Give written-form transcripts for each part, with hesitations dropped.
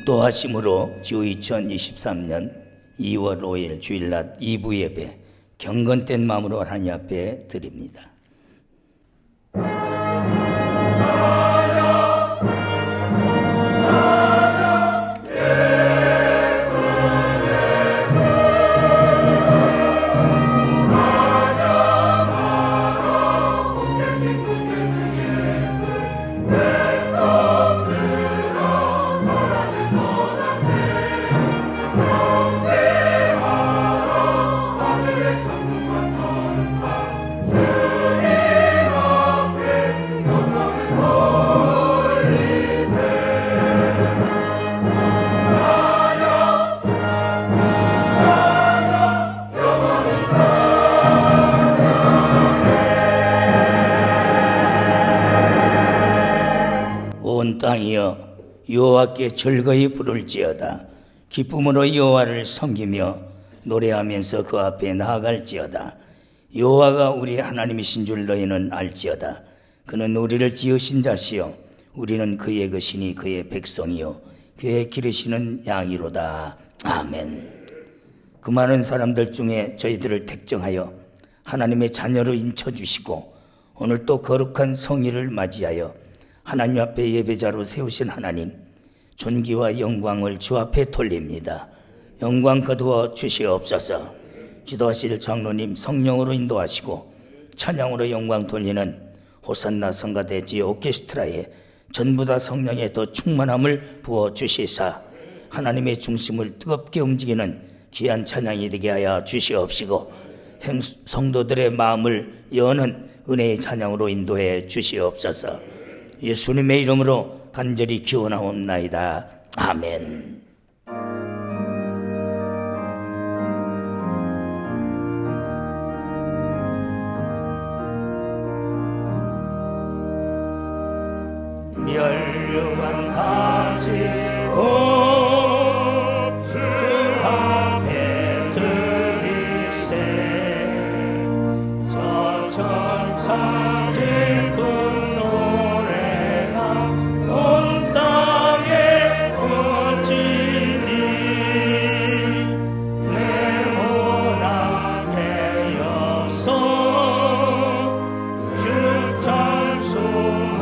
인도하심으로 주 2023년 2월 5일 주일낮 2부 예배 경건된 마음으로 하나님 앞에 드립니다. 온 땅이여 여호와께 즐거이 부를지어다. 기쁨으로 여호와를 섬기며 노래하면서 그 앞에 나아갈지어다. 여호와가 우리 하나님이신 줄 너희는 알지어다. 그는 우리를 지으신 자시요 우리는 그의 것이니 그의 백성이요 그의 기르시는 양이로다. 아멘. 그 많은 사람들 중에 저희들을 택정하여 하나님의 자녀로 인쳐주시고 오늘 또 거룩한 성일을 맞이하여 하나님 앞에 예배자로 세우신 하나님, 존귀와 영광을 주 앞에 돌립니다. 영광 거두어 주시옵소서. 기도하실 장로님 성령으로 인도하시고 찬양으로 영광 돌리는 호산나 성가대지 오케스트라에 전부 다 성령의 더 충만함을 부어 주시사 하나님의 중심을 뜨겁게 움직이는 귀한 찬양이 되게 하여 주시옵시고 성도들의 마음을 여는 은혜의 찬양으로 인도해 주시옵소서. 예수님의 이름으로 간절히 기원하옵나이다. 아멘. 멸류관 가지고 주 앞에 드리세 저 천사 기쁜 노래가 온 땅에 퍼지니 네모나게 여서 주 찬송하여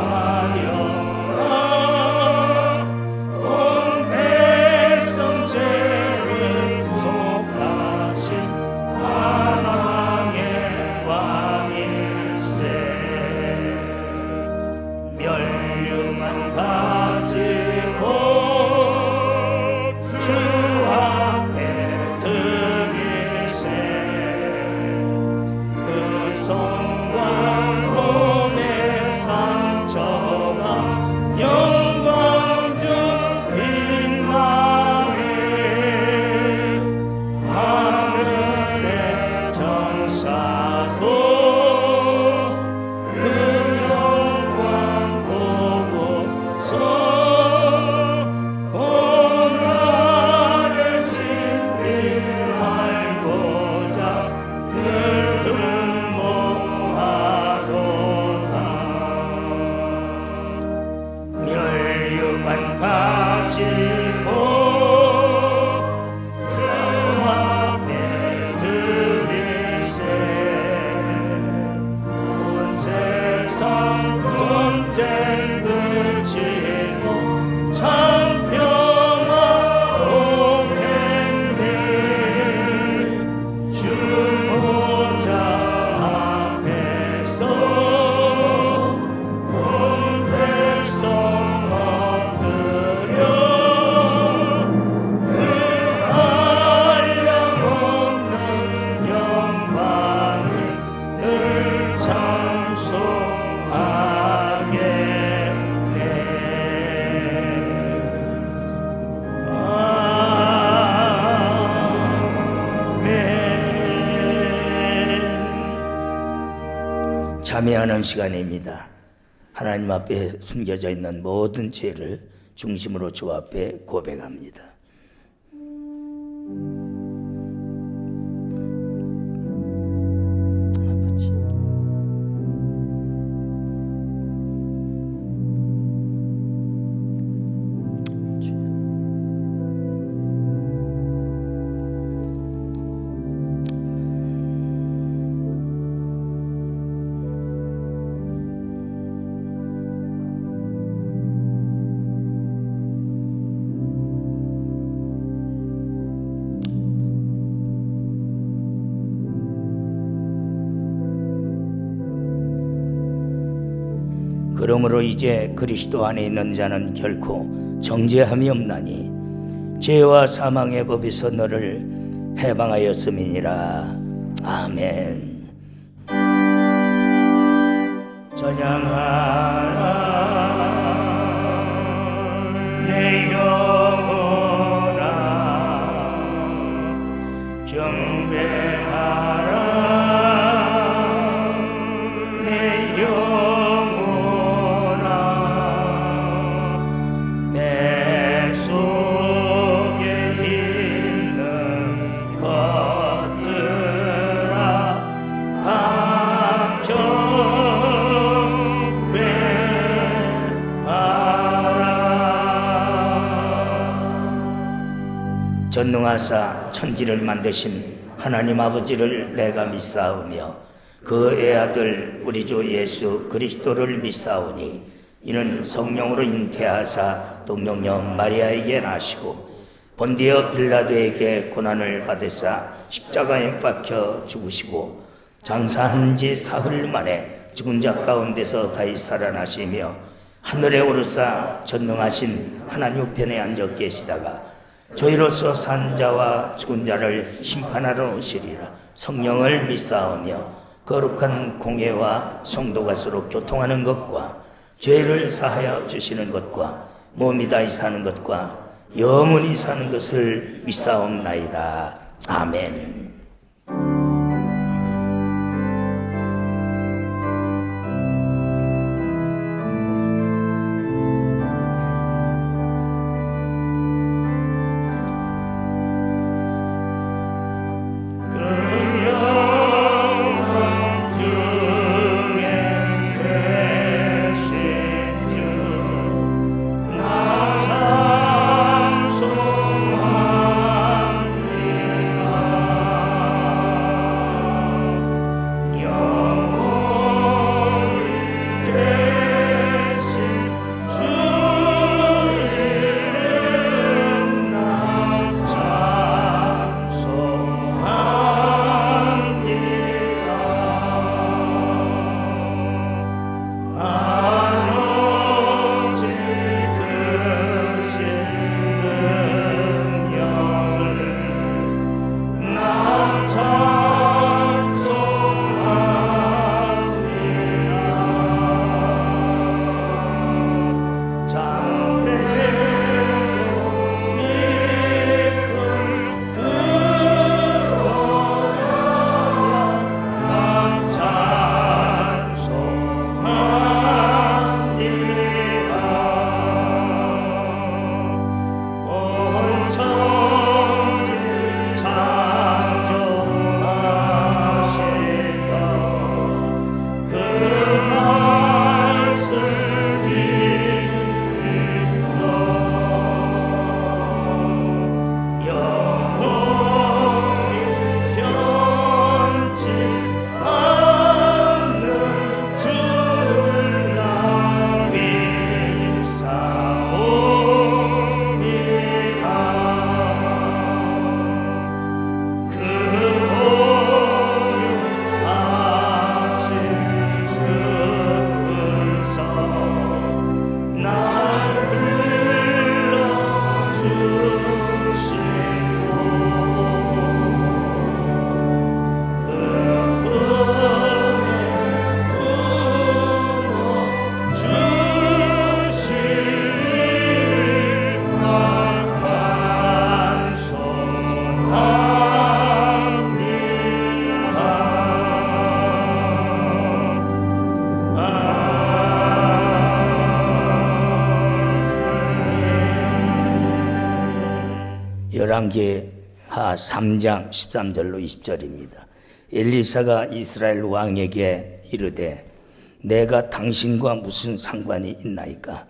참여하는 시간입니다. 하나님 앞에 숨겨져 있는 모든 죄를 중심으로 주 앞에 고백합니다. 아버지, 그러므로 이제 그리스도 안에 있는 자는 결코 정죄함이 없나니 죄와 사망의 법에서 너를 해방하였음이니라. 아멘. 전향하라 내 영혼아, 경배하라 내 영혼아, 내 속에 있는 것들아 다 전능하사 천지를 만드신 하나님 아버지를 내가 믿사오며 그 애아들 우리 주 예수 그리스도를 믿사오니 이는 성령으로 잉태하사 동정녀 마리아에게 나시고 본디어 빌라도에게 고난을 받으사 십자가에 못 박혀 죽으시고 장사한 지 사흘 만에 죽은 자 가운데서 다시 살아나시며 하늘에 오르사 전능하신 하나님 우편에 앉아 계시다가 저희로서 산 자와 죽은 자를 심판하러 오시리라. 성령을 믿사오며 거룩한 공예와 성도가 서로 교통하는 것과 죄를 사하여 주시는 것과 몸이 다시 사는 것과 영원히 사는 것을 믿사옵나이다. 아멘. 열왕기하 3장 13절로 20절입니다. 엘리사가 이스라엘 왕에게 이르되 내가 당신과 무슨 상관이 있나이까?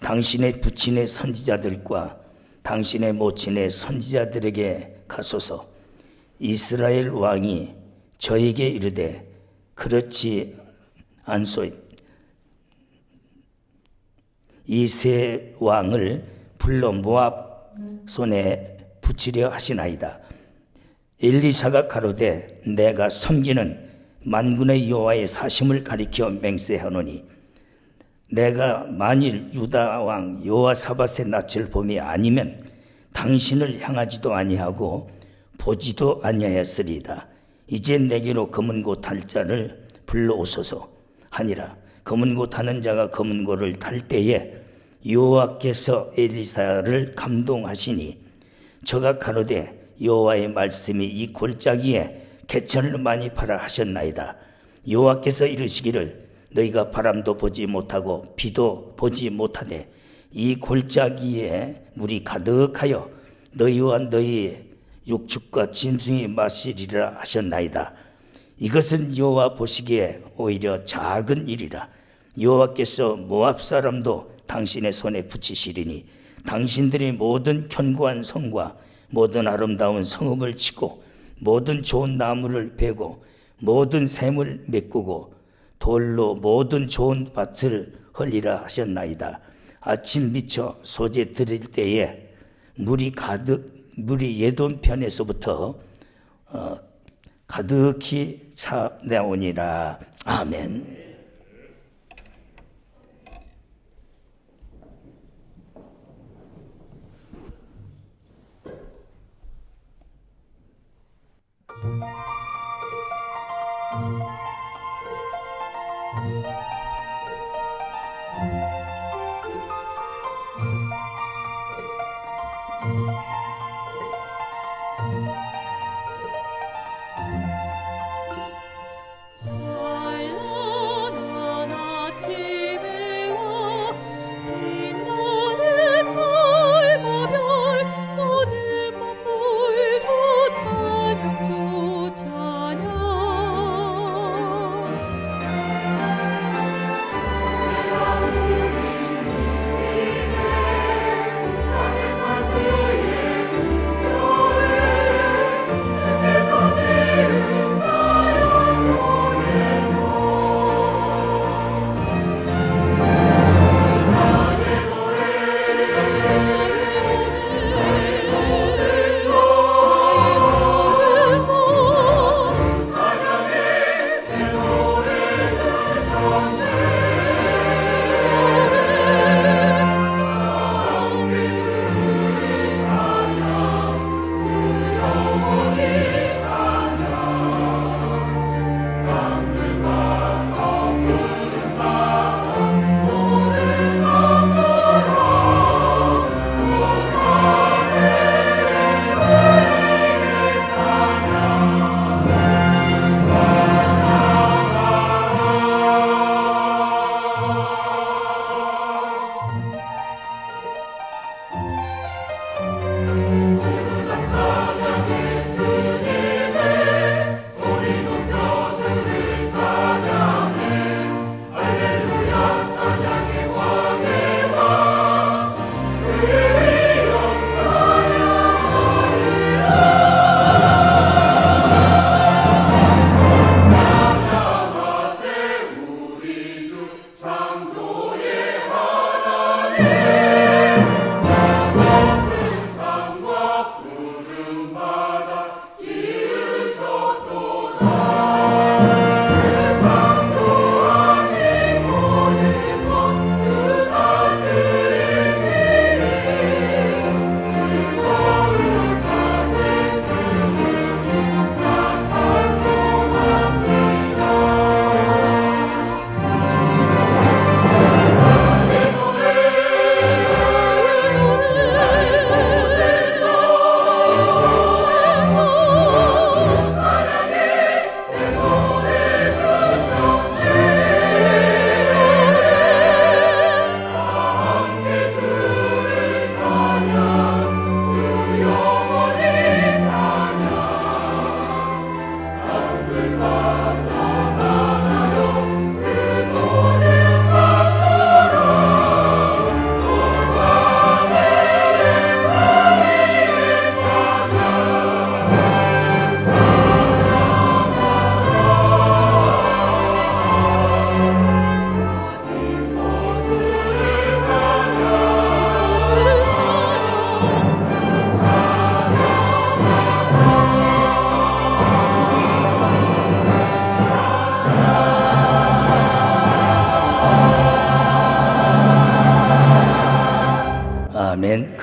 당신의 부친의 선지자들과 당신의 모친의 선지자들에게 가소서. 이스라엘 왕이 저에게 이르되 그렇지 않소이. 이 세 왕을 불러 모압 손에 붙이려 하시나이다. 엘리사가 가로되 내가 섬기는 만군의 여호와의 사심을 가리켜 맹세하노니 내가 만일 유다 왕 여호사밧의 낯을 봄이 아니면 당신을 향하지도 아니하고 보지도 아니하였으리이다. 이제 내게로 검은 고 탈 자를 불러오소서 하니라. 검은 고 타는 자가 검은 고를 탈 때에 여호와께서 엘리사를 감동하시니 저가 가로되 여호와의 말씀이 이 골짜기에 개천을 많이 파라 하셨나이다. 여호와께서 이르시기를 너희가 바람도 보지 못하고 비도 보지 못하되 이 골짜기에 물이 가득하여 너희와 너희의 육축과 짐승이 마시리라 하셨나이다. 이것은 여호와 보시기에 오히려 작은 일이라. 여호와께서 모압 사람도 당신의 손에 붙이시리니 당신들이 모든 견고한 성과 모든 아름다운 성읍을 치고 모든 좋은 나무를 베고 모든 샘을 메꾸고 돌로 모든 좋은 밭을 헐리라 하셨나이다. 아침 미쳐 소재 드릴 때에 물이 예돈 편에서부터 가득히 차 나오니라. 아멘. 찬란한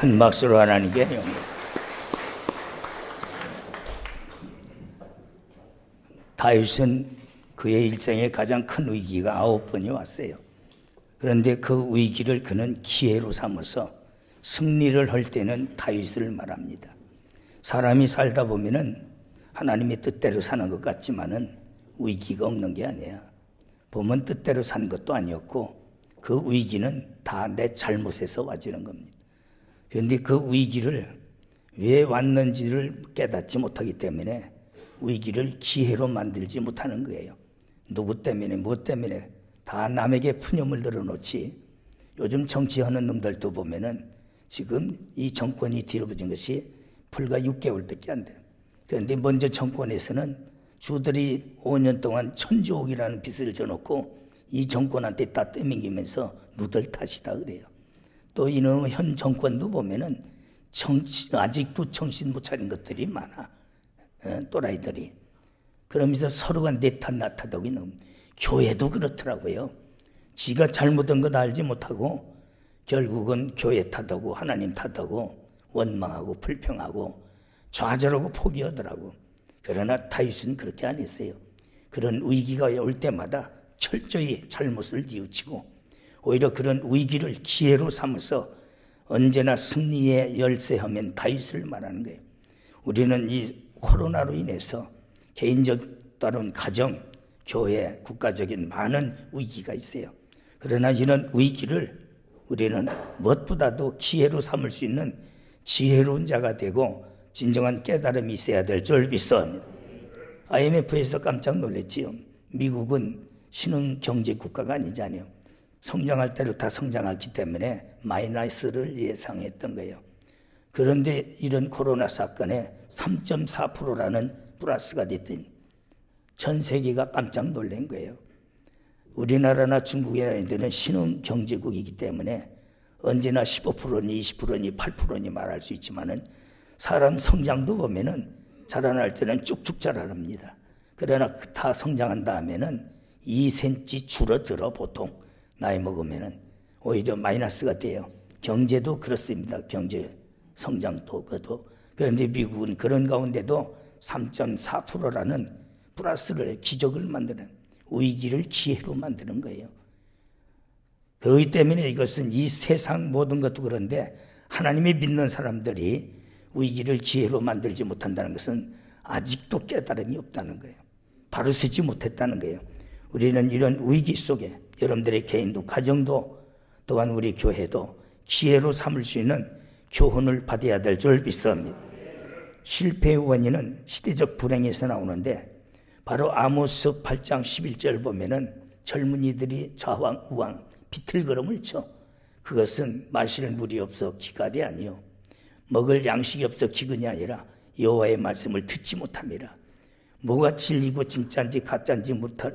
큰 박수로 하나님께 영광. 다윗은 그의 일생에 가장 큰 위기가 9번이 왔어요. 그런데 그 위기를 그는 기회로 삼아서 승리를 할 때는 다윗을 말합니다. 사람이 살다 보면은 하나님의 뜻대로 사는 것 같지만은 위기가 없는 게 아니야. 보면 뜻대로 산 것도 아니었고 그 위기는 다 내 잘못에서 와지는 겁니다. 그런데 그 위기를 왜 왔는지를 깨닫지 못하기 때문에 위기를 기회로 만들지 못하는 거예요. 누구 때문에 무엇 때문에 다 남에게 푸념을 늘어놓지. 요즘 정치하는 놈들도 보면은 지금 이 정권이 뒤집어진 것이 불과 6개월밖에 안 돼요. 그런데 먼저 정권에서는 주들이 5년 동안 천조억이라는 빚을 져놓고 이 정권한테 다 떠밀기면서 누들 탓이다 그래요. 또 이놈 현 정권도 보면은 아직도 정신 못 차린 것들이 많아. 또라이들이. 그러면서 서로가 내 탓 나 탓하고 있는. 교회도 그렇더라고요. 지가 잘못한 건 알지 못하고 결국은 교회 탓하고 하나님 탓하고 원망하고 불평하고 좌절하고 포기하더라고. 그러나 다윗은 그렇게 안 했어요. 그런 위기가 올 때마다 철저히 잘못을 뉘우치고 오히려 그런 위기를 기회로 삼아서 언제나 승리의 열쇠하면 다윗을 말하는 거예요. 우리는 이 코로나로 인해서 개인적 또는 가정, 교회, 국가적인 많은 위기가 있어요. 그러나 이런 위기를 우리는 무엇보다도 기회로 삼을 수 있는 지혜로운 자가 되고 진정한 깨달음이 있어야 될 줄 믿습니다. IMF에서 깜짝 놀랐지요. 미국은 신흥 경제 국가가 아니잖아요. 성장할 대로 다 성장했기 때문에 마이너스를 예상했던 거예요. 그런데 이런 코로나 사건에 3.4%라는 플러스가 됐더니 전 세계가 깜짝 놀란 거예요. 우리나라나 중국이나 이들은 신흥 경제국이기 때문에 언제나 15%니 20%니 8%니 말할 수 있지만은 사람 성장도 보면은 자라날 때는 쭉쭉 자라납니다. 그러나 다 성장한 다음에는 2cm 줄어들어 보통 나이 먹으면은 오히려 마이너스가 돼요. 경제도 그렇습니다. 경제 성장도 그것도. 그런데 미국은 그런 가운데도 3.4%라는 플러스를 기적을 만드는 위기를 기회로 만드는 거예요. 그렇기 때문에 이것은 이 세상 모든 것도 그런데 하나님이 믿는 사람들이 위기를 기회로 만들지 못한다는 것은 아직도 깨달음이 없다는 거예요. 바로 서지 못했다는 거예요. 우리는 이런 위기 속에 여러분들의 개인도 가정도 또한 우리 교회도 기회로 삼을 수 있는 교훈을 받아야 될 줄 믿습니다. 실패의 원인은 시대적 불행에서 나오는데 바로 아모스 8장 11절 보면은 젊은이들이 좌왕 우왕 비틀거름을 쳐. 그것은 마실 물이 없어 기갈이 아니요 먹을 양식이 없어 기근이 아니라 여호와의 말씀을 듣지 못함이라. 뭐가 진리고 진짜인지 가짜인지 못할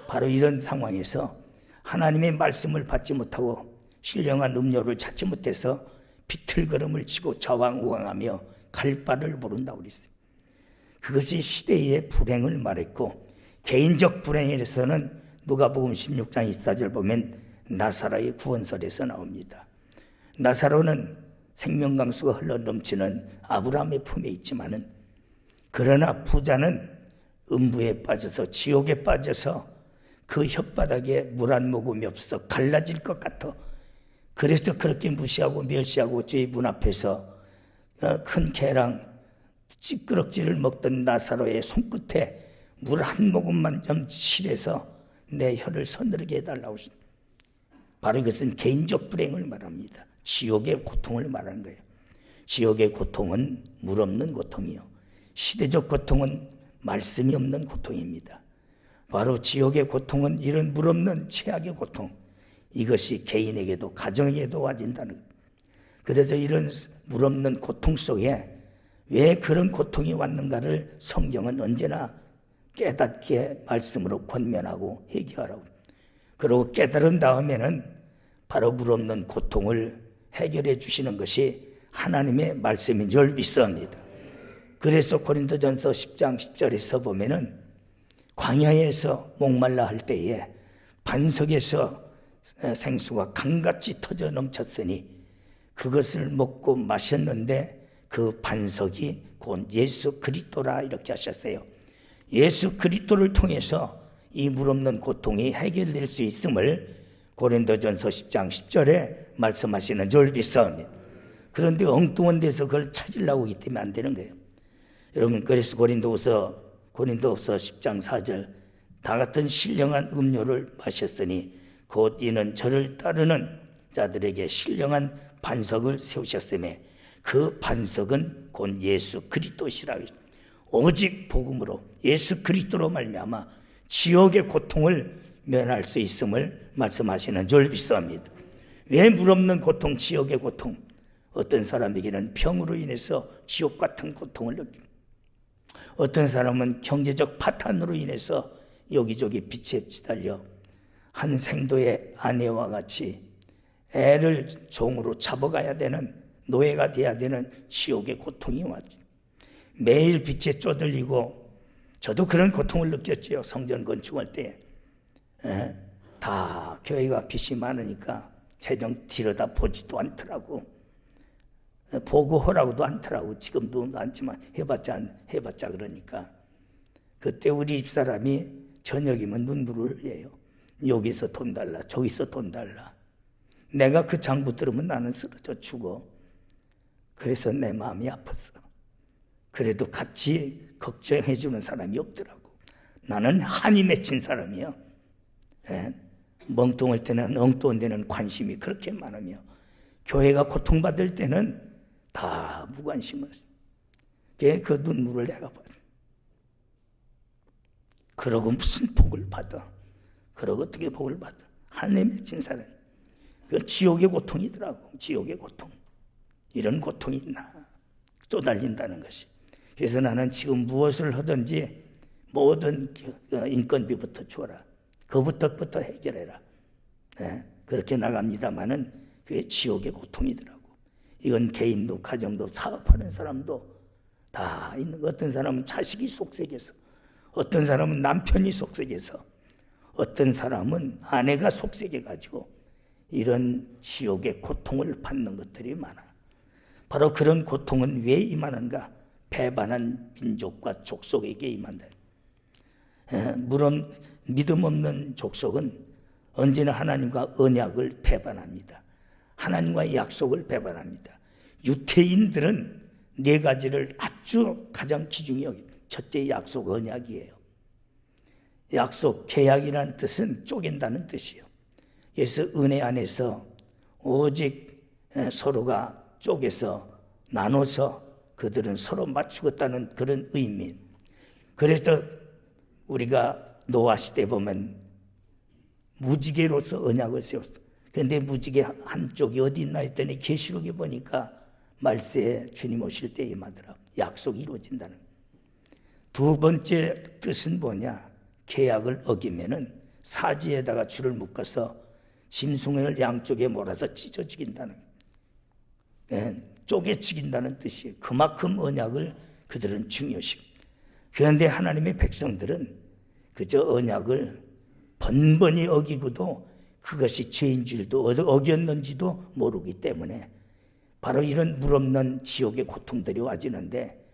바로 이런 상황에서 하나님의 말씀을 받지 못하고 신령한 음료를 찾지 못해서 비틀거름을 치고 좌왕우왕하며 갈 바를 모른다고 그랬어요. 그것이 시대의 불행을 말했고 개인적 불행에서는 누가복음 16장 24절 보면 나사로의 구원설에서 나옵니다. 나사로는 생명강수가 흘러넘치는 아브라함의 품에 있지만은 그러나 부자는 음부에 빠져서 지옥에 빠져서 그 혓바닥에 물 한 모금이 없어 갈라질 것 같아. 그래서 그렇게 무시하고 멸시하고 저희 문 앞에서 큰 개랑 찌끄럭지를 먹던 나사로의 손끝에 물 한 모금만 좀 칠해서 내 혀를 서늘하게 해달라고. 바로 이것은 개인적 불행을 말합니다. 지옥의 고통을 말하는 거예요. 지옥의 고통은 물 없는 고통이요 시대적 고통은 말씀이 없는 고통입니다. 바로 지옥의 고통은 이런 물 없는 최악의 고통, 이것이 개인에게도 가정에게도 와진다는 거예요. 그래서 이런 물 없는 고통 속에 왜 그런 고통이 왔는가를 성경은 언제나 깨닫게 말씀으로 권면하고 해결하고, 그리고 깨달은 다음에는 바로 물 없는 고통을 해결해 주시는 것이 하나님의 말씀인 줄 믿습니다. 그래서 고린도전서 10장 10절에서 보면은 광야에서 목말라 할 때에 반석에서 생수가 강같이 터져 넘쳤으니 그것을 먹고 마셨는데 그 반석이 곧 예수 그리스도라 이렇게 하셨어요. 예수 그리스도를 통해서 이 물 없는 고통이 해결될 수 있음을 고린도전서 10장 10절에 말씀하시는 줄 믿습니다. 그런데 엉뚱한 데서 그걸 찾으려고 하기 때문에 안 되는 거예요. 여러분, 그래서 고린도후서 10장 4절, 다 같은 신령한 음료를 마셨으니 곧 이는 저를 따르는 자들에게 신령한 반석을 세우셨으며 그 반석은 곧 예수 그리스도시라. 오직 복음으로 예수 그리스도로 말미암아 지옥의 고통을 면할 수 있음을 말씀하시는 줄 믿습니다. 왜 물 없는 고통, 지옥의 고통? 어떤 사람에게는 병으로 인해서 지옥 같은 고통을 느낍니다. 어떤 사람은 경제적 파탄으로 인해서 여기저기 빚에 시달려 한 생도의 아내와 같이 애를 종으로 잡아가야 되는, 노예가 돼야 되는 지옥의 고통이 왔죠. 매일 빚에 쪼들리고, 저도 그런 고통을 느꼈지요. 성전 건축할 때. 다 교회가 빚이 많으니까 재정 들여다 보지도 않더라고. 보고하라고도 않더라고. 지금도 않지만 해봤자 그러니까. 그때 우리 집사람이 저녁이면 눈물을 흘려요. 여기서 돈 달라, 저기서 돈 달라. 내가 그 장부 들으면 나는 쓰러져 죽어. 그래서 내 마음이 아팠어. 그래도 같이 걱정해 주는 사람이 없더라고. 나는 한이 맺힌 사람이요. 멍뚱할 때는 엉뚱한 데는 관심이 그렇게 많으며 교회가 고통받을 때는 다 무관심했어. 그 눈물을 내가 봤어. 그러고 무슨 복을 받아? 그러고 어떻게 복을 받아? 한에 맺힌 사람. 그 지옥의 고통이더라고. 지옥의 고통. 이런 고통이 있나? 쪼달린다는 것이. 그래서 나는 지금 무엇을 하든지 모든 인건비부터 줘라. 그부터 해결해라. 그렇게 나갑니다마는 그게 지옥의 고통이더라고. 이건 개인도 가정도 사업하는 사람도 다 있는 거. 어떤 사람은 자식이 속색해서, 어떤 사람은 남편이 속색해서, 어떤 사람은 아내가 속색해가지고 이런 지옥의 고통을 받는 것들이 많아. 바로 그런 고통은 왜 임하는가? 배반한 민족과 족속에게 임한다. 물론 믿음 없는 족속은 언제나 하나님과 언약을 배반합니다. 하나님과의 약속을 배반합니다. 유태인들은 네 가지를 아주 가장 귀중히 여깁니다. 첫째, 약속, 언약이에요. 약속, 계약이라는 뜻은 쪼갠다는 뜻이에요. 그래서 은혜 안에서 오직 서로가 쪼개서 나눠서 그들은 서로 맞추겠다는 그런 의미. 그래서 우리가 노아 시대 보면 무지개로서 언약을 세웠어. 그런데 무지개 한쪽이 어디 있나 했더니 계시록에 보니까 말세에 주님 오실 때 임하더라. 약속이 이루어진다는. 두 번째 뜻은 뭐냐? 계약을 어기면은 사지에다가 줄을 묶어서 짐승을 양쪽에 몰아서 찢어 죽인다는. 쪼개 죽인다는 뜻이에요. 그만큼 언약을 그들은 중요시고. 그런데 하나님의 백성들은 그저 언약을 번번이 어기고도 그것이 죄인 줄도 어겼는지도 모르기 때문에 바로 이런 물 없는 지옥의 고통들이 와지는데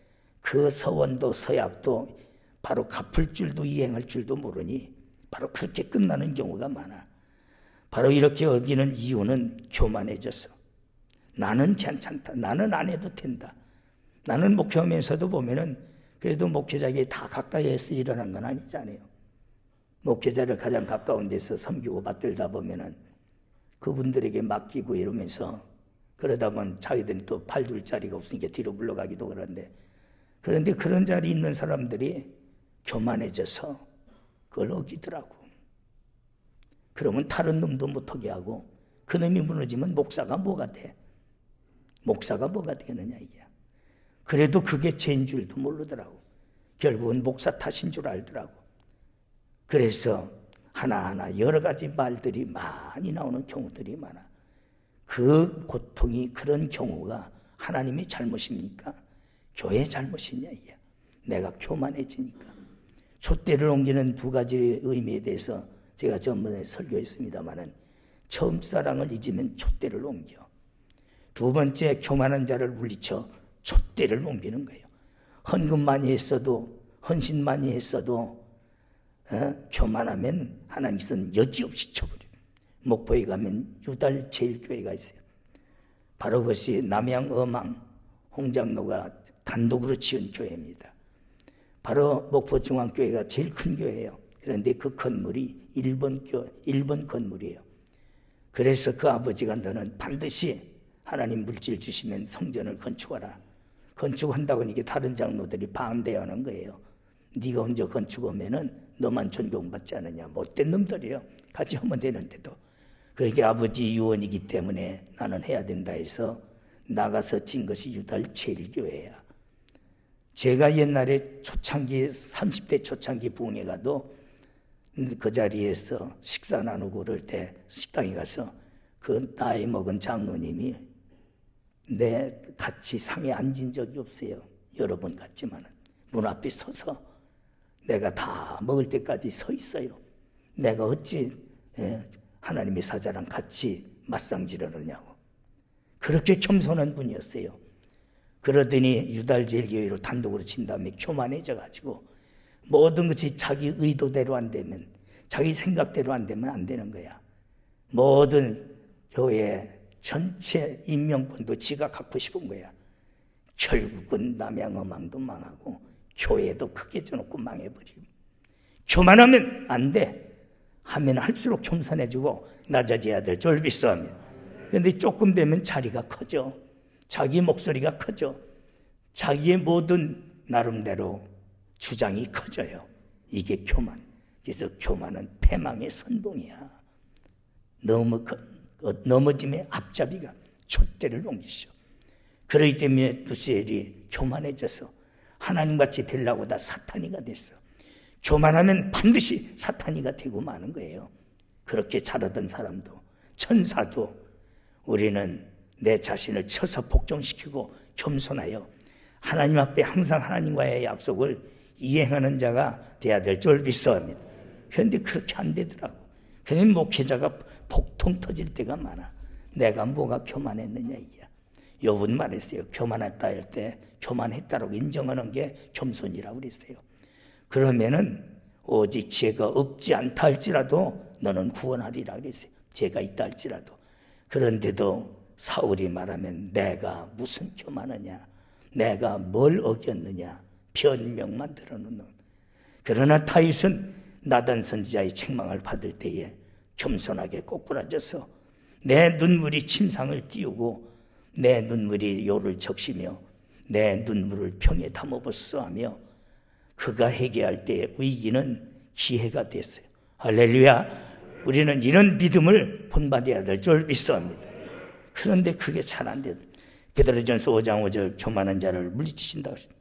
그 서원도 서약도 바로 갚을 줄도 이행할 줄도 모르니 바로 그렇게 끝나는 경우가 많아. 바로 이렇게 어기는 이유는 교만해져서 나는 괜찮다. 나는 안 해도 된다. 나는 목회하면서도 보면은 그래도 목회자에게 다 가까이에서 일어난 건 아니잖아요. 목회자를 가장 가까운 데서 섬기고 받들다 보면은 그분들에게 맡기고 이러면서 그러다 보면 자기들이 또 팔둘 자리가 없으니까 뒤로 물러가기도 그런데 그런 자리에 있는 사람들이 교만해져서 그걸 어기더라고. 그러면 다른 놈도 못하게 하고 그 놈이 무너지면 목사가 뭐가 돼? 목사가 뭐가 되겠느냐 이게. 그래도 그게 죄인 줄도 모르더라고. 결국은 목사 탓인 줄 알더라고. 그래서 하나하나 여러 가지 말들이 많이 나오는 경우들이 많아. 그 고통이 그런 경우가 하나님의 잘못입니까? 교회의 잘못이냐 이게. 내가 교만해지니까. 촛대를 옮기는 두 가지 의미에 대해서 제가 전번에 설교했습니다마는 처음 사랑을 잊으면 촛대를 옮겨. 두 번째, 교만한 자를 물리쳐 촛대를 옮기는 거예요. 헌금 많이 했어도, 헌신 많이 했어도 교만하면 하나님께서는 여지없이 쳐버려요. 목포에 가면 유달 제일교회가 있어요. 바로 그것이 남양 어망 홍장로가 단독으로 지은 교회입니다. 바로 목포중앙교회가 제일 큰 교회예요. 그런데 그 건물이 1번 건물이에요. 그래서 그 아버지가 너는 반드시 하나님 물질 주시면 성전을 건축하라. 건축한다고 하니까 다른 장로들이 반대하는 거예요. 네가 혼자 건축하면은 너만 존경받지 않느냐. 못된 놈들이에요. 같이 하면 되는데도. 그러니까 아버지 유언이기 때문에 나는 해야 된다 해서 나가서 진 것이 유달 제일교회야. 제가 옛날에 초창기 30대 초창기 부흥회 가도 그 자리에서 식사 나누고 그럴 때 식당에 가서 그 나이 먹은 장로님이 내 같이 상에 앉은 적이 없어요. 여러 번 갔지만은 문 앞에 서서 내가 다 먹을 때까지 서 있어요. 내가 어찌 하나님의 사자랑 같이 맞상질을 하냐고. 그렇게 겸손한 분이었어요. 그러더니 유달제일교회로 단독으로 친 다음에 교만해져 가지고 모든 것이 자기 의도대로 안 되면, 자기 생각대로 안 되면 안 되는 거야. 모든 교회 전체 인명권도 지가 갖고 싶은 거야. 결국은 남양어망도 망하고 교회도 크게 져놓고 망해버리고. 교만하면 안 돼. 하면 할수록 겸손해지고 낮아져야 될 졸비싸움이야. 그런데 조금 되면 자리가 커져. 자기 목소리가 커져. 자기의 모든 나름대로 주장이 커져요. 이게 교만. 그래서 교만은 패망의 선봉이야. 넘어짐의 앞잡이가 촛대를 옮기시오. 그러기 때문에 두세엘이 교만해져서 하나님같이 되려고 다 사탄이가 됐어. 교만하면 반드시 사탄이가 되고 마는 거예요. 그렇게 자라던 사람도, 천사도 우리는 내 자신을 쳐서 복종시키고 겸손하여 하나님 앞에 항상 하나님과의 약속을 이행하는 자가 돼야 될 줄 믿습니다. 그런데 그렇게 안 되더라고. 그냥 목회자가 복통 터질 때가 많아. 내가 뭐가 교만했느냐 이게. 욥은 말했어요. 교만했다 할 때 교만했다고 인정하는 게 겸손이라고 그랬어요. 그러면은 오직 죄가 없지 않다 할지라도 너는 구원하리라 그랬어요. 죄가 있다 할지라도. 그런데도 사울이 말하면 내가 무슨 교만하냐, 내가 뭘 어겼느냐, 변명만 들어놓는. 그러나 다윗은 나단 선지자의 책망을 받을 때에 겸손하게 꼬꾸라져서 내 눈물이 침상을 띄우고 내 눈물이 요를 적시며 내 눈물을 병에 담아보소 하며 그가 회개할 때의 위기는 기회가 됐어요. 할렐루야. 우리는 이런 믿음을 본받아야 될 줄 믿습니다. 그런데 그게 잘 안 돼요. 베드로전서 5장 5절 교만한 자를 물리치신다고 하십니다.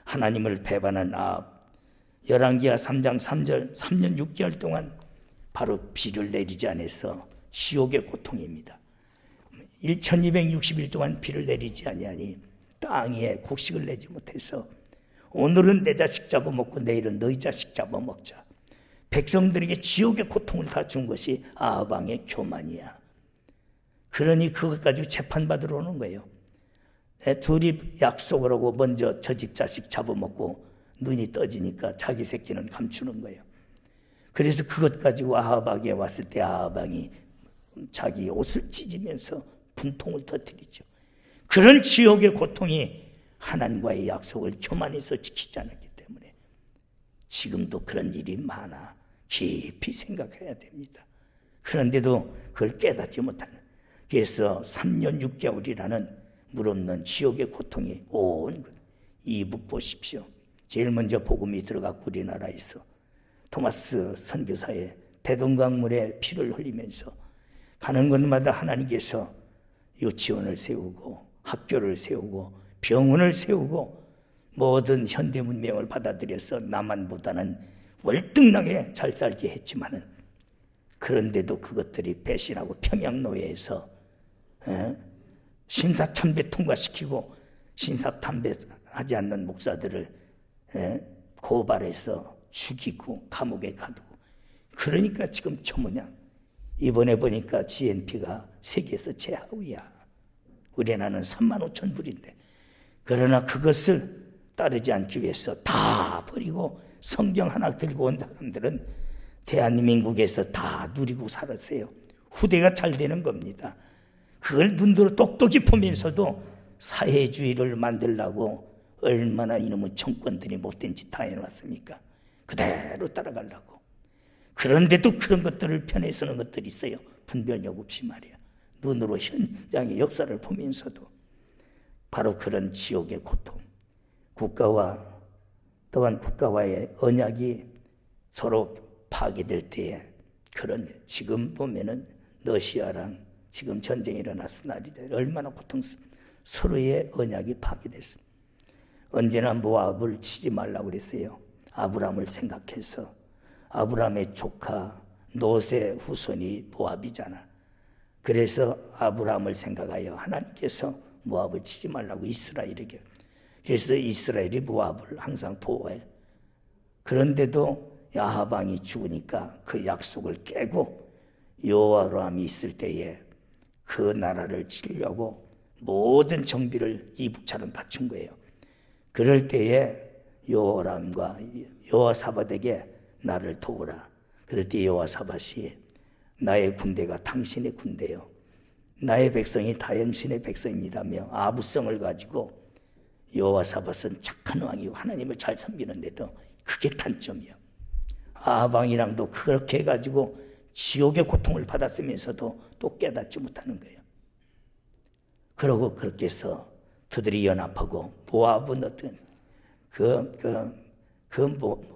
하나님을 배반한 아합. 열왕기하 3장 3절 3년 6개월 동안 바로 비를 내리지 않아서 시옥의 고통입니다. 1260일 동안 비를 내리지 아니하니 땅 위에 곡식을 내지 못해서 오늘은 내 자식 잡아먹고 내일은 너희 자식 잡아먹자. 백성들에게 지옥의 고통을 다 준 것이 아합 왕의 교만이야. 그러니 그것 가지고 재판받으러 오는 거예요. 둘이 약속을 하고 먼저 저 집 자식 잡아먹고 눈이 떠지니까 자기 새끼는 감추는 거예요. 그래서 그것 가지고 아합 왕에 왔을 때 아합 왕이 자기 옷을 찢으면서 분통을 터뜨리죠. 그런 지옥의 고통이 하나님과의 약속을 교만해서 지키지 않았기 때문에 지금도 그런 일이 많아. 깊이 생각해야 됩니다. 그런데도 그걸 깨닫지 못하는. 그래서 3년 6개월이라는 물없는 지옥의 고통이 온 것. 이북 보십시오. 제일 먼저 복음이 들어갔고 우리나라에서 토마스 선교사의 대동강물에 피를 흘리면서 가는 곳마다 하나님께서 유치원을 세우고 학교를 세우고 병원을 세우고 모든 현대 문명을 받아들여서 남한보다는 월등하게 잘 살게 했지만은 그런데도 그것들이 배신하고 평양노예에서 신사참배 통과시키고 신사참배하지 않는 목사들을 고발해서 죽이고 감옥에 가두고. 그러니까 지금 저 모양. 이번에 보니까 GNP가 세계에서 최하위야. 우리나라는 35,000불인데, 그러나 그것을 따르지 않기 위해서 다 버리고 성경 하나 들고 온 사람들은 대한민국에서 다 누리고 살았어요. 후대가 잘 되는 겁니다. 그걸 눈으로 똑똑히 보면서도 사회주의를 만들려고 얼마나 이놈의 정권들이 못된 짓 다 해놨습니까? 그대로 따라가려고. 그런데도 그런 것들을 편에 쓰는 것들이 있어요. 분별력 없이 말이야. 눈으로 현장의 역사를 보면서도 바로 그런 지옥의 고통, 국가와 또한 국가와의 언약이 서로 파괴될 때에, 그런 지금 보면은 러시아랑 지금 전쟁이 일어났을 날이죠. 얼마나 고통스럽습니다. 서로의 언약이 파괴됐습니다. 언제나 모압을 치지 말라고 그랬어요. 아브라함을 생각해서. 아브라함의 조카 롯의 후손이 모압이잖아. 그래서 아브라함을 생각하여 하나님께서 모압을 치지 말라고 이스라엘에게. 그래서 이스라엘이 모압을 항상 보호해. 그런데도 야합 왕이 죽으니까 그 약속을 깨고 여호와람이 있을 때에 그 나라를 치려고 모든 정비를 이북처럼 갖춘 거예요. 그럴 때에 여호람과 여호사밧에게 나를 도우라. 그럴 때 여호사밧이 나의 군대가 당신의 군대요, 나의 백성이 당신의 백성입니다며 아부성을 가지고, 여호사밧은 착한 왕이고 하나님을 잘 섬기는데도 그게 단점이요. 아방이랑도 그렇게 해가지고 지옥의 고통을 받았으면서도 또 깨닫지 못하는 거예요. 그러고 그렇게 해서 그들이 연합하고, 모압은 어떤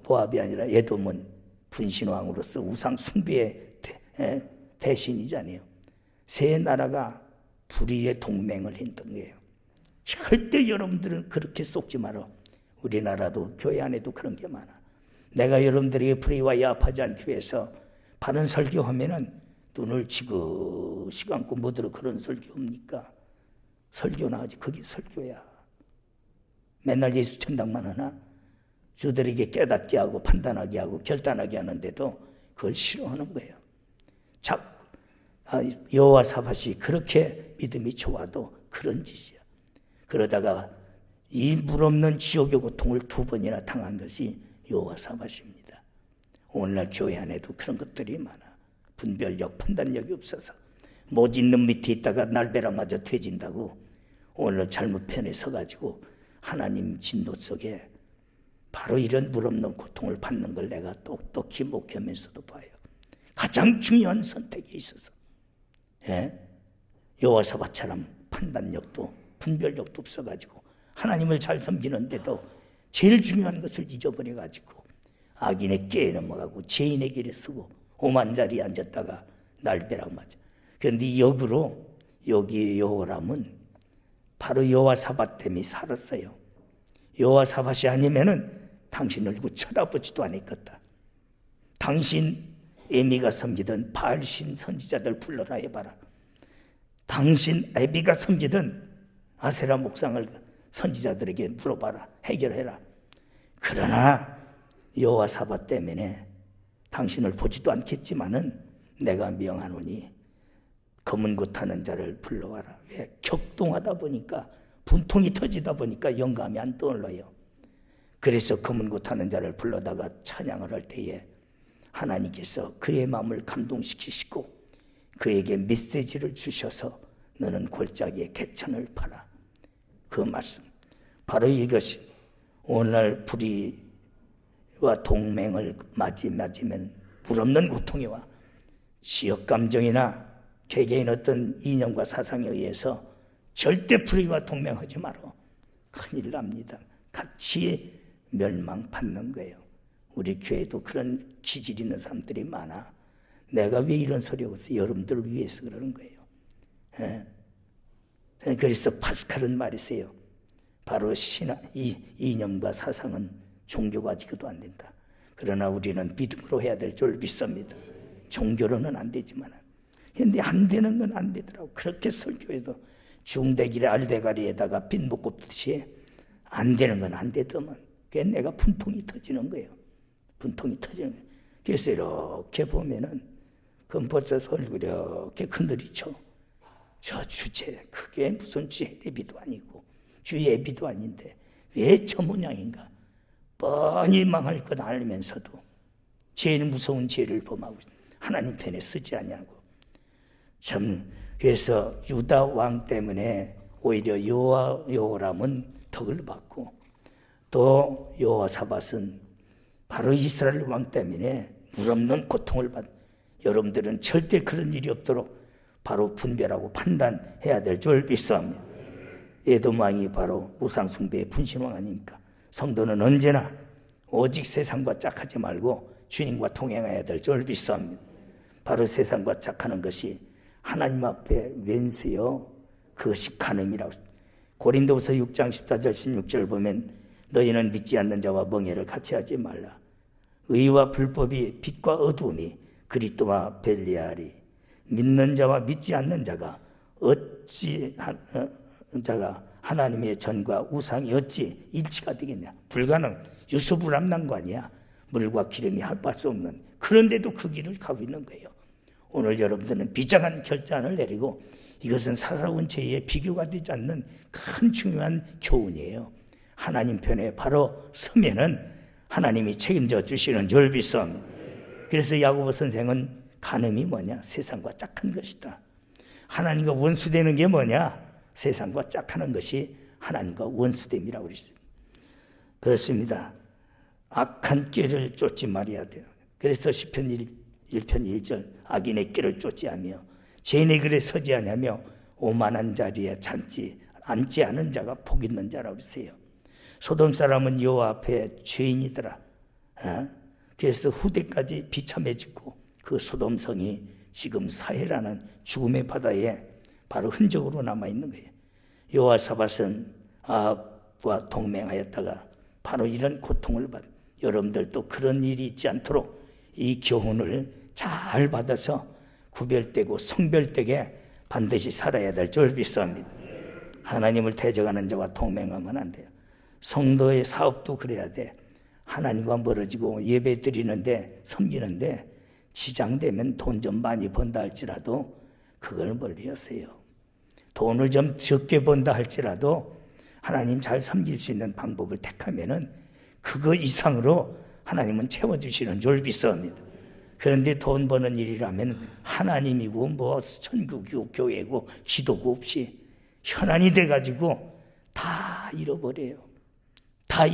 모압이 아니라 에돔은 분신왕으로서 우상 숭배의 대신이잖아요. 세 나라가 불의의 동맹을 했던 거예요. 절대 여러분들은 그렇게 속지 마라. 우리나라도 교회 안에도 그런 게 많아. 내가 여러분들에게 불의와 야합하지 않기 위해서 바른 설교하면은 눈을 지그시 감고 뭐들어 그런 설교입니까? 설교나 하지. 그게 설교야. 맨날 예수 천당만 하나? 저들에게 깨닫게 하고 판단하게 하고 결단하게 하는데도 그걸 싫어하는 거예요. 여호사밧이 그렇게 믿음이 좋아도 그런 짓이야. 그러다가 이 물없는 지옥의 고통을 2번이나 당한 것이 여호사밧입니다. 오늘날 교회 안에도 그런 것들이 많아. 분별력, 판단력이 없어서 못 있는 밑에 있다가 날벼락마저 퇴진다고 오늘 잘못 편에 서가지고 하나님 진노 속에 바로 이런 물없는 고통을 받는 걸 내가 똑똑히 목회하면서도 봐요. 가장 중요한 선택에 있어서 여호사밧처럼 판단력도 분별력도 없어가지고 하나님을 잘 섬기는데도 제일 중요한 것을 잊어버려가지고 악인의 깨에 넘어가고 죄인의 길에 서고 오만 자리에 앉았다가 날벼락 맞아. 그런데 역으로 여기 여호람은 바로 여호사밧 때문에 살았어요. 여호사밧이 아니면은 당신 얼굴 쳐다보지도 않았겠다. 당신 에미가 섬기던 바알신 선지자들 불러라 해봐라. 당신 에비가 섬기던 아세라 목상을 선지자들에게 물어봐라. 해결해라. 그러나 여호사밧 때문에 당신을 보지도 않겠지만은 내가 명하노니 검은 고 타는 자를 불러와라. 왜? 격동하다 보니까 분통이 터지다 보니까 영감이 안 떠올라요. 그래서 검은 고 타는 자를 불러다가 찬양을 할 때에 하나님께서 그의 마음을 감동시키시고 그에게 메시지를 주셔서 너는 골짜기에 개천을 파라. 그 말씀 바로 이것이 오늘날 불의와 동맹을 맞으면 물없는 고통이 와. 지역 감정이나 개개인 어떤 이념과 사상에 의해서 절대 불의와 동맹하지 마라. 큰일 납니다. 같이 멸망받는 거예요. 우리 교회도 그런 기질 있는 사람들이 많아. 내가 왜 이런 소리 하고 있어? 여러분들을 위해서 그러는 거예요. 그래서 파스칼은 말했어요. 바로 이념과 사상은 종교가 지고도 안 된다. 그러나 우리는 믿음으로 해야 될 줄 믿습니다. 종교로는 안 되지만. 근데 안 되는 건 안 되더라고. 그렇게 설교해도 중대기를 알대가리에다가 빈 못 꼽듯이 안 되는 건 안 되더만. 그게 내가 분통이 터지는 거예요. 분통이 터지는 거예요. 그래서 이렇게 보면은 금버쳐서 얼굴이 이렇게 흔들리죠. 저 주제 그게 무슨 주예비도 아니고 주예비도 아닌데 왜 저 모양인가? 뻔히 망할 것 알면서도 제일 무서운 죄를 범하고 하나님 편에 쓰지 아니하고 참 그래서 유다 왕 때문에 오히려 여호람은 덕을 받고 또 여호사밧은 바로 이스라엘 왕 때문에 물없는 고통을 받. 여러분들은 절대 그런 일이 없도록 바로 분별하고 판단해야 될 줄 믿사옵니다. 에돔 왕이 바로 우상 숭배의 분신왕 아닙니까? 성도는 언제나 오직 세상과 짝하지 말고 주님과 동행해야 될 줄 믿사옵니다. 바로 세상과 짝하는 것이 하나님 앞에 왼수여 그것이 간음이라고. 고린도후서 6장 14절 16절 보면 너희는 믿지 않는 자와 멍에를 같이 하지 말라. 의와 불법이 빛과 어두움이 그리스도와 벨리하리. 믿는 자와 믿지 않는 자가 하나님의 전과 우상이 어찌 일치가 되겠냐. 불가능. 유수불합난관이야. 물과 기름이 합할 수 없는. 그런데도 그 길을 가고 있는 거예요. 오늘 여러분들은 비장한 결단을 내리고 이것은 살아온 죄에 비교가 되지 않는 큰 중요한 교훈이에요. 하나님 편에 바로 서면은 하나님이 책임져 주시는 줄 믿습니다. 그래서 야고보 선생은 간음이 뭐냐? 세상과 짝한 것이다. 하나님과 원수되는 게 뭐냐? 세상과 짝하는 것이 하나님과 원수됨이라고 그랬어요. 그렇습니다. 악한 꾀를 쫓지 말아야 돼요. 그래서 시편 1편 1절 악인의 꾀를 쫓지하며 죄인의 글에 서지 아니하며 오만한 자리에 앉지 않은 자가 복 있는 자라고 그랬어요. 소돔 사람은 여호와 앞에 죄인이더라. 그래서 후대까지 비참해지고 그 소돔성이 지금 사해라는 죽음의 바다에 바로 흔적으로 남아있는 거예요. 여호사밧은 아합과 동맹하였다가 바로 이런 고통을 받. 여러분들도 그런 일이 있지 않도록 이 교훈을 잘 받아서 구별되고 성별되게 반드시 살아야 될 줄 믿습니다. 하나님을 대적하는 자와 동맹하면 안 돼요. 성도의 사업도 그래야 돼. 하나님과 멀어지고 예배 드리는데 섬기는데 지장되면 돈 좀 많이 번다 할지라도 그걸 멀리 하세요. 돈을 좀 적게 번다 할지라도 하나님 잘 섬길 수 있는 방법을 택하면은 그거 이상으로 하나님은 채워주시는 줄 믿습니다. 그런데 돈 버는 일이라면 하나님이고 뭐 천국이고 교회고 기도고 없이 현안이 돼가지고 다 잃어버려요. 다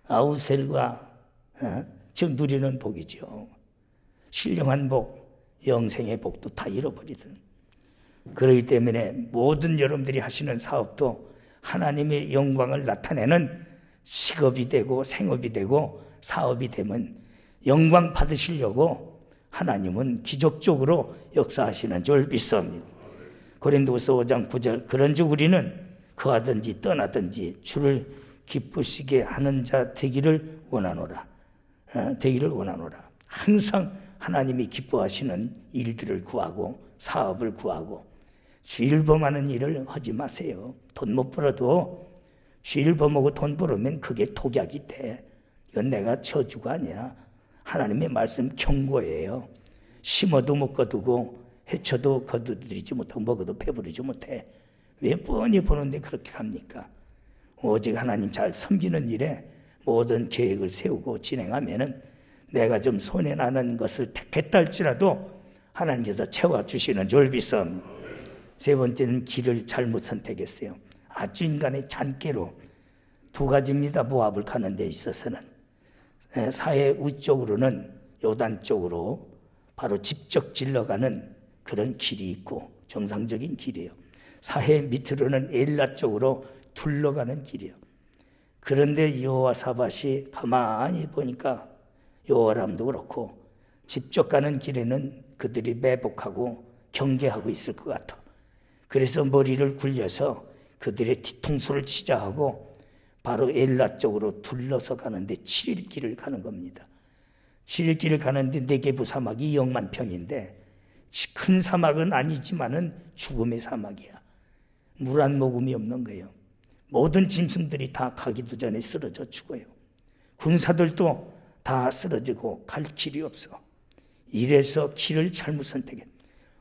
아우셀과 즉 누리는 복이죠. 신령한 복, 영생의 복도 다 잃어버리더라. 그렇기 때문에 모든 여러분들이 하시는 사업도 하나님의 영광을 나타내는 직업이 되고 생업이 되고 사업이 되면 영광 받으시려고 하나님은 기적적으로 역사하시는 줄 믿습니다. 고린도후서 5장 9절 그런즉 우리는 거하든지 떠나든지 주를 기쁘시게 하는 자 되기를 원하노라. 항상 하나님이 기뻐하시는 일들을 구하고 사업을 구하고 주일 범하는 일을 하지 마세요. 돈 못 벌어도 주일 범하고 돈 벌으면 그게 독약이 돼. 이건 내가 저주가 아니야. 하나님의 말씀 경고예요. 심어도 못 거두고 해쳐도 거두들이지 못하고 먹어도 배부르지 못해. 왜 뻔히 보는데 그렇게 갑니까? 오직 하나님 잘 섬기는 일에 모든 계획을 세우고 진행하면은 내가 좀 손해나는 것을 택했다 할지라도 하나님께서 채워주시는 줄 믿습니다. 세 번째는 길을 잘못 선택했어요. 아주 인간의 잔꾀로 두 가지입니다. 모압을 가는 데 있어서는 사해 우쪽으로는 요단 쪽으로 바로 직접 질러가는 그런 길이 있고 정상적인 길이에요. 사해 밑으로는 엘라 쪽으로 둘러가는 길이에요. 그런데 여호사밧이 가만히 보니까 여호람도 그렇고 직접 가는 길에는 그들이 매복하고 경계하고 있을 것 같아. 그래서 머리를 굴려서 그들의 뒤통수를 치자 하고 바로 엘라 쪽으로 둘러서 가는데 7일 길을 가는 겁니다. 7일 길을 가는데 네게부 사막이 0만 평인데 큰 사막은 아니지만은 죽음의 사막이야. 물 한 모금이 없는 거예요. 모든 짐승들이 다 가기도 전에 쓰러져 죽어요. 군사들도 다 쓰러지고 갈 길이 없어. 이래서 길을 잘못 선택해.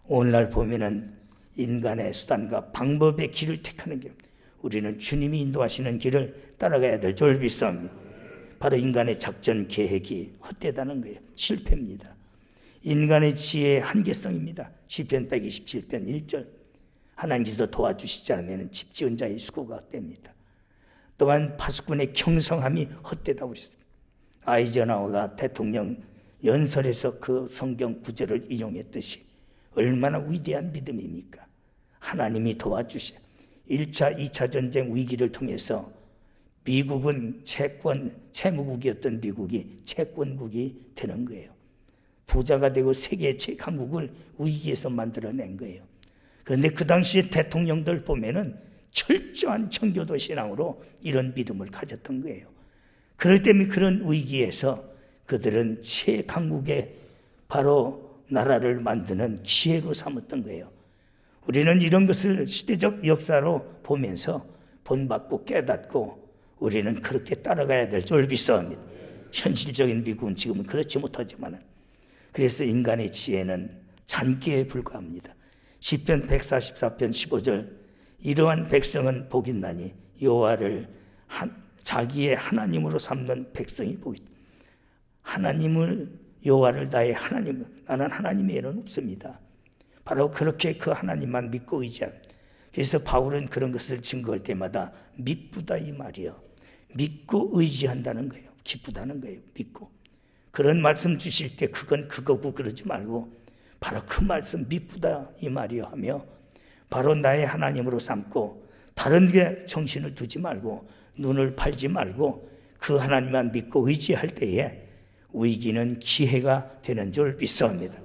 오늘날 보면은 인간의 수단과 방법의 길을 택하는 게, 우리는 주님이 인도하시는 길을 따라가야 될 줄 믿습니다. 바로 인간의 작전 계획이 헛되다는 거예요. 실패입니다. 인간의 지혜의 한계성입니다. 시편 127편 1절, 하나님께서 도와주시지 않으면 집 지은 자의 수고가 헛됩니다. 또한 파수꾼의 경성함이 헛되다고 그랬습니다. 아이젠하워가 대통령 연설에서 그 성경 구절을 인용했듯이 얼마나 위대한 믿음입니까? 하나님이 도와주셔. 1차, 2차 전쟁 위기를 통해서 미국은 채무국이었던 미국이 채권국이 되는 거예요. 부자가 되고 세계 강국을 위기에서 만들어낸 거예요. 그런데 그 당시에 대통령들 보면은 철저한 청교도 신앙으로 이런 믿음을 가졌던 거예요. 그럴 때문에 그런 위기에서 그들은 최강국의 바로 나라를 만드는 기회로 삼았던 거예요. 우리는 이런 것을 시대적 역사로 보면서 본받고 깨닫고 우리는 그렇게 따라가야 될 줄 믿습니다. 현실적인 미국은 지금은 그렇지 못하지만, 그래서 인간의 지혜는 잔기에 불과합니다. 시편 144편 15절, 이러한 백성은 복이 있나니 여호와를 자기의 하나님으로 삼는 백성이 복이 있다. 하나님을, 여호와를 나의 하나님, 나는 하나님의 애는 없습니다. 바로 그렇게 그 하나님만 믿고 의지한. 그래서 바울은 그런 것을 증거할 때마다 믿부다 이 말이요, 믿고 의지한다는 거예요. 기쁘다는 거예요. 믿고. 그런 말씀 주실 때 그건 그거고 그러지 말고 바로 그 말씀 믿부다 이 말이요 하며 바로 나의 하나님으로 삼고 다른 게 정신을 두지 말고 눈을 팔지 말고 그 하나님만 믿고 의지할 때에 위기는 기회가 되는 줄 믿습니다.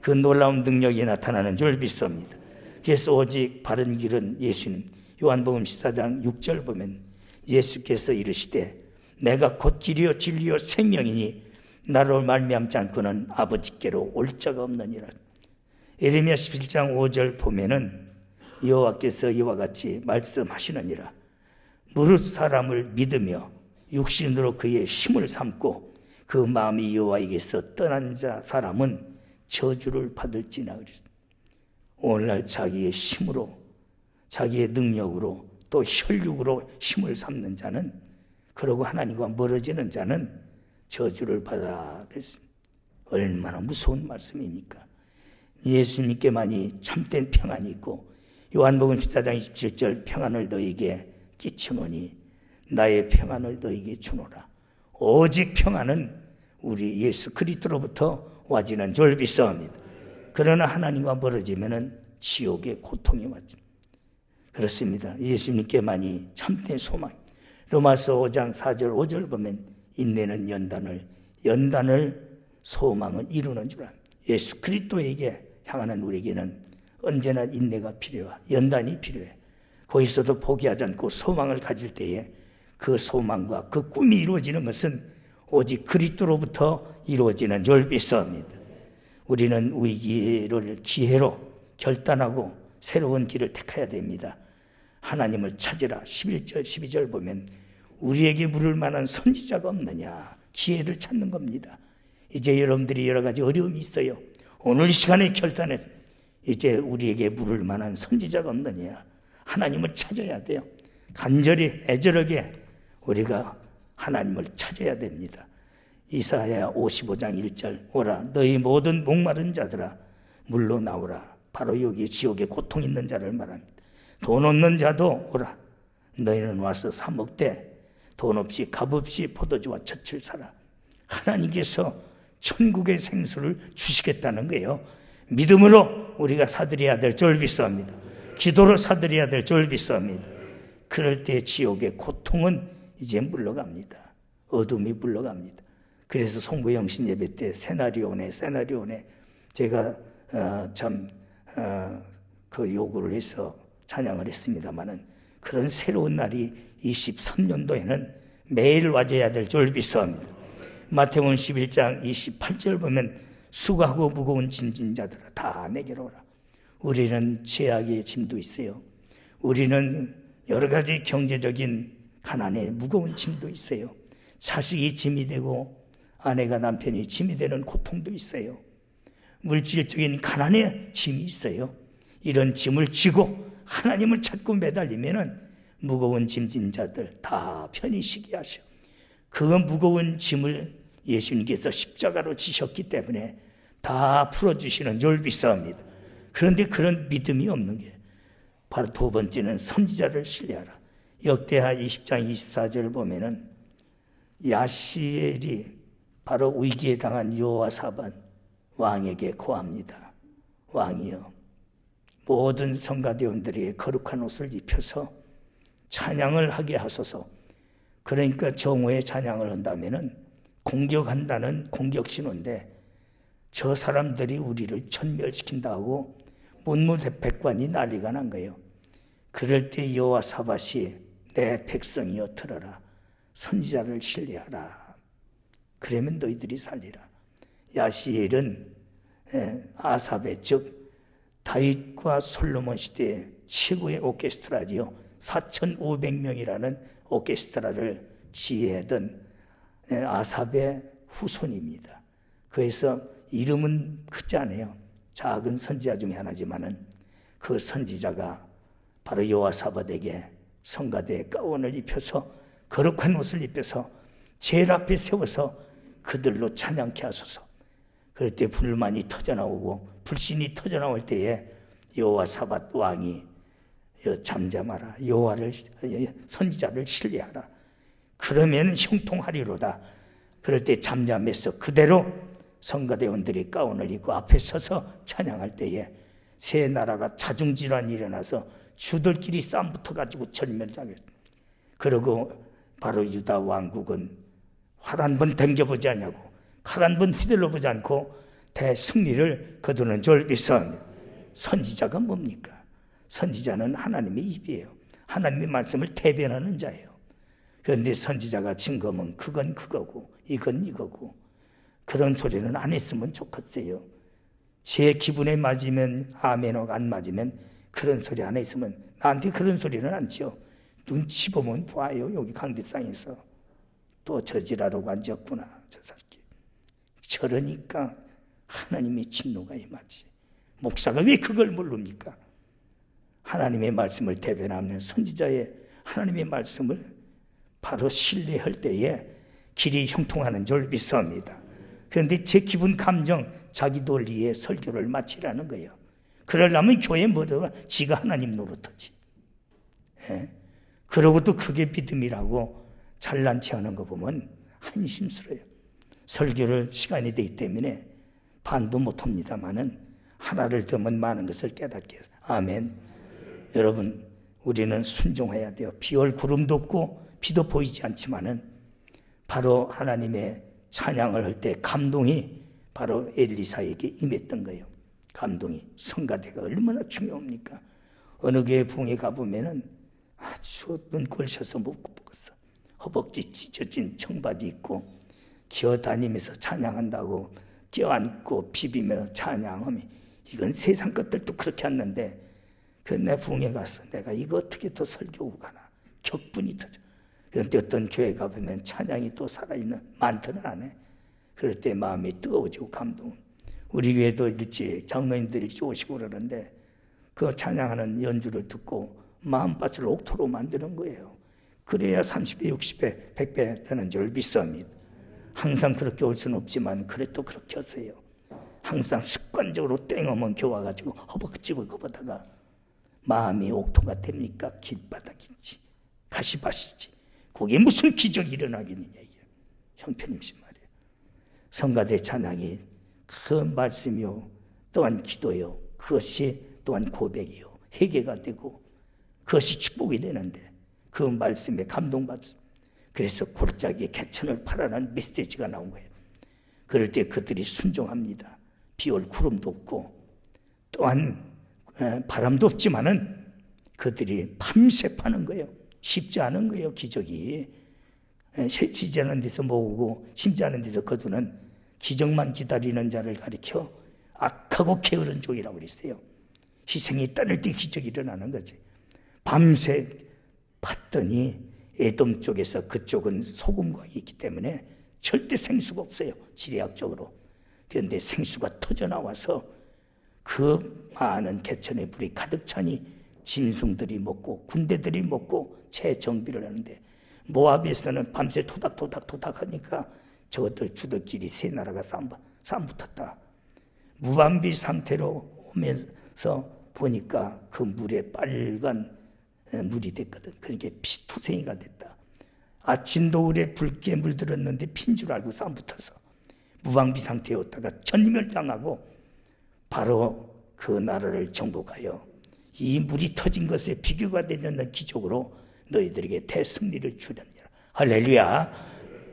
그 놀라운 능력이 나타나는 줄 믿습니다. 그래서 오직 바른 길은 예수님. 요한복음 14장 6절 보면 예수께서 이르시되 내가 곧 길이요 진리요 생명이니 나로 말미암지 않고는 아버지께로 올 자가 없느니라. 예레미야 11장 5절 보면은 여호와께서 이와 같이 말씀하시느니라. 무릇 사람을 믿으며 육신으로 그의 힘을 삼고 그 마음이 여호와에게서 떠난 자 사람은 저주를 받을지나 그랬습니다. 오늘날 자기의 힘으로, 자기의 능력으로, 또 혈육으로 힘을 삼는 자는, 그러고 하나님과 멀어지는 자는 저주를 받아 그랬습니다. 얼마나 무서운 말씀입니까? 예수님께만이 참된 평안이 있고, 요한복음 14장 27절, 평안을 너에게 끼치노니 나의 평안을 너에게 주노라. 오직 평안은 우리 예수 그리스도로부터 와지는 줄 믿사옵니다. 그러나 하나님과 멀어지면은 지옥의 고통이 왔죠. 그렇습니다. 예수님께만이 참된 소망. 로마서 5장 4절 5절 보면 인내는 연단을 소망은 이루는 줄 압니다. 예수 그리스도에게 향하는 우리에게는 언제나 인내가 필요해, 연단이 필요해. 거기서도 포기하지 않고 소망을 가질 때에 그 소망과 그 꿈이 이루어지는 것은 오직 그리스도로부터 이루어지는 줄 믿습니다. 우리는 위기를 기회로 결단하고 새로운 길을 택해야 됩니다. 하나님을 찾으라. 11절 12절 보면 우리에게 물을 만한 선지자가 없느냐, 기회를 찾는 겁니다. 이제 여러분들이 여러 가지 어려움이 있어요. 오늘 이 시간에 결단해. 이제 우리에게 물을 만한 선지자가 없느냐, 하나님을 찾아야 돼요. 간절히 애절하게 우리가 하나님을 찾아야 됩니다. 이사야 55장 1절, 오라 너희 모든 목마른 자들아 물로 나오라. 바로 여기 지옥에 고통 있는 자를 말합니다. 돈 없는 자도 오라. 너희는 와서 사 먹되 돈 없이 값 없이 포도주와 젖을 사라. 하나님께서 천국의 생수를 주시겠다는 거예요. 믿음으로 우리가 사들여야 될 줄 믿습니다. 기도로 사들여야 될 줄 믿습니다. 그럴 때 지옥의 고통은 이제 물러갑니다. 어둠이 물러갑니다. 그래서 송구영신 예배 때 세나리오네 제가 그 요구를 해서 찬양을 했습니다마는 그런 새로운 날이 23년도에는 매일 와줘야 될 줄 믿습니다. 마태복음 11장 28절 보면 수고하고 무거운 짐진 자들아 다 내게로 오라. 우리는 죄악의 짐도 있어요. 우리는 여러 가지 경제적인 가난에 무거운 짐도 있어요. 자식이 짐이 되고 아내가 남편이 짐이 되는 고통도 있어요. 물질적인 가난에 짐이 있어요. 이런 짐을 쥐고 하나님을 찾고 매달리면은 무거운 짐진 자들 다 편히 쉬게 하셔. 그 무거운 짐을 예수님께서 십자가로 지셨기 때문에 다 풀어주시는 줄 믿사옵니다. 그런데 그런 믿음이 없는 게 바로 두 번째는 선지자를 신뢰하라. 역대하 20장 24절을 보면은 야시엘이 바로 위기에 당한 여호와사밧 왕에게 고합니다. 왕이여, 모든 성가대원들이 거룩한 옷을 입혀서 찬양을 하게 하소서. 그러니까 정오에 찬양을 한다면은 공격한다는 공격신호인데 저 사람들이 우리를 천멸시킨다고 문무백관이 난리가 난 거예요. 그럴 때 여호와사밧이 내 백성이여 들어라. 선지자를 신뢰하라. 그러면 너희들이 살리라. 야시엘은 아삽의 즉 다윗과 솔로몬 시대의 최고의 오케스트라지요. 4,500명이라는 오케스트라를 지휘하던 아삽의 후손입니다. 그래서 이름은 크지 않아요. 작은 선지자 중에 하나지만은 그 선지자가 바로 여호와사밧에게 성가대의 가운을 입혀서 거룩한 옷을 입혀서 제일 앞에 세워서 그들로 찬양케 하소서. 그럴 때 불만이 터져나오고 불신이 터져나올 때에 여호와사밧 왕이 잠잠하라. 여호와를 선지자를 신뢰하라. 그러면 형통하리로다. 그럴 때 잠잠해서 그대로 성가대원들이 가운을 입고 앞에 서서 찬양할 때에 세 나라가 자중질환이 일어나서 주들끼리 싸움 붙어가지고 전멸당했다. 그리고 바로 유다 왕국은 활 한 번 당겨보지 않냐고 칼 한 번 휘둘러보지 않고 대승리를 거두는 줄 믿사옵니다. 선지자가 뭡니까? 선지자는 하나님의 입이에요. 하나님의 말씀을 대변하는 자예요. 그런데 선지자가 증거면 그건 그거고 이건 이거고 그런 소리는 안 했으면 좋겠어요. 제 기분에 맞으면 아멘하고 안 맞으면 그런 소리 안 했으면 나한테 그런 소리는 안 지요. 눈치 보면 봐요. 여기 강대상에서 또 저지라라고 앉았구나 저 새끼. 저러니까 하나님의 진노가 임하지. 목사가 왜 그걸 모릅니까? 하나님의 말씀을 대변하는 선지자의 하나님의 말씀을 바로 신뢰할 때에 길이 형통하는 줄 믿습니다. 그런데 제 기분 감정 자기 논리에 설교를 마치라는 거예요. 그러려면 교회 뭐더라 지가 하나님 노릇하지. 그러고도 그게 믿음이라고 잘난 체하는 거 보면 한심스러워요. 설교를 시간이 되기 때문에 반도 못합니다마는 하나를 더면 많은 것을 깨닫게. 아멘. 여러분 우리는 순종해야 돼요. 비올 구름도 없고 비도 보이지 않지만은 바로 하나님의 찬양을 할 때 감동이 바로 엘리사에게 임했던 거예요. 감동이. 성가대가 얼마나 중요합니까? 어느 교회 부흥에 가보면은 아주 눈꼴셔서 못 보겠어. 허벅지 찢어진 청바지 입고 기어다니면서 찬양한다고 껴안고 비비며 찬양하면 이건 세상 것들도 그렇게 했는데 그 내 부흥에 가서 내가 이거 어떻게 더 설교하고 가나 격분이 터져. 그런데 어떤 교회 가보면 찬양이 또 살아있는 많지는 않아. 그럴 때 마음이 뜨거워지고 감동. 우리 교회도 일찍 장로님들이 일찍 오시고 그러는데 그 찬양하는 연주를 듣고 마음밭을 옥토로 만드는 거예요. 그래야 30배, 60배, 100배 되는 줄 믿습니다. 항상 그렇게 올 수는 없지만 그래도 그렇게 하세요. 항상 습관적으로 땡하면 겨와가지고 허벅지고 그보다가 마음이 옥토가 됩니까? 길바닥인지 가시밭이지. 거기에 무슨 기적이 일어나겠느냐. 형편임신 말이에요. 성가대 찬양이 그 말씀이요 또한 기도요 그것이 또한 고백이요 회개가 되고 그것이 축복이 되는데 그 말씀에 감동받습니다. 그래서 골짜기에 개천을 파라는 메시지가 나온 거예요. 그럴 때 그들이 순종합니다. 비올 구름도 없고 또한 바람도 없지만은 그들이 밤새 파는 거예요. 쉽지 않은 거예요. 기적이. 새치지 않은 데서 모으고 심지 않은 데서 거두는 기적만 기다리는 자를 가리켜 악하고 게으른 종이라고 그랬어요. 희생이 따를 때 기적이 일어나는 거지. 밤새 팠더니 에돔 쪽에서 그쪽은 소금광이 있기 때문에 절대 생수가 없어요. 지리학적으로. 그런데 생수가 터져나와서 그 많은 개천의 불이 가득 차니 짐승들이 먹고 군대들이 먹고 재정비를 하는데, 모압에서는 밤새 토닥토닥 하니까 저것들 주덕끼리 세 나라가 싸움 붙었다. 무방비 상태로 오면서 보니까 그 물에 빨간 물이 됐거든. 그러니까 피투성이가 됐다. 아침 노을에 붉게 물들었는데 핀 줄 알고 싸움 붙어서 무방비 상태였다가 전멸당하고 바로 그 나라를 정복하여 이 물이 터진 것에 비교가 되는 기적으로 너희들에게 대승리를 주려니라. 할렐루야.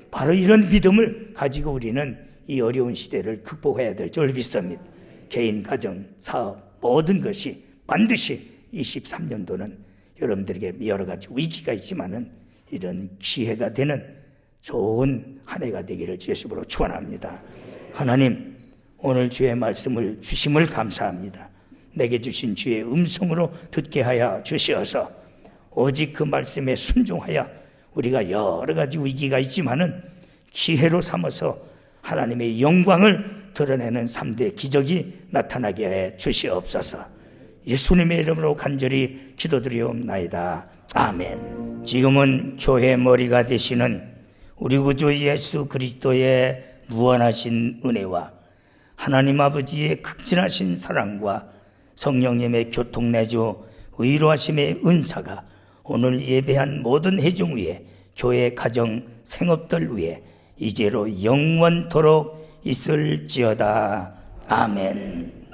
바로 이런 믿음을 가지고 우리는 이 어려운 시대를 극복해야 될 줄 믿습니다. 개인, 가정, 사업 모든 것이 반드시 23년도는 여러분들에게 여러 가지 위기가 있지만은 이런 기회가 되는 좋은 한 해가 되기를 주의 이름으로 축원합니다. 하나님, 오늘 주의 말씀을 주심을 감사합니다. 내게 주신 주의 음성으로 듣게 하여 주시어서 오직 그 말씀에 순종하여 우리가 여러 가지 위기가 있지만은 기회로 삼아서 하나님의 영광을 드러내는 3대 기적이 나타나게 해 주시옵소서. 예수님의 이름으로 간절히 기도드리옵나이다. 아멘. 지금은 교회 머리가 되시는 우리 구주 예수 그리스도의 무한하신 은혜와 하나님 아버지의 극진하신 사랑과 성령님의 교통내주 의로하심의 은사가 오늘 예배한 모든 회중 위에, 교회 가정 생업들 위에 이제로 영원토록 있을지어다. 아멘.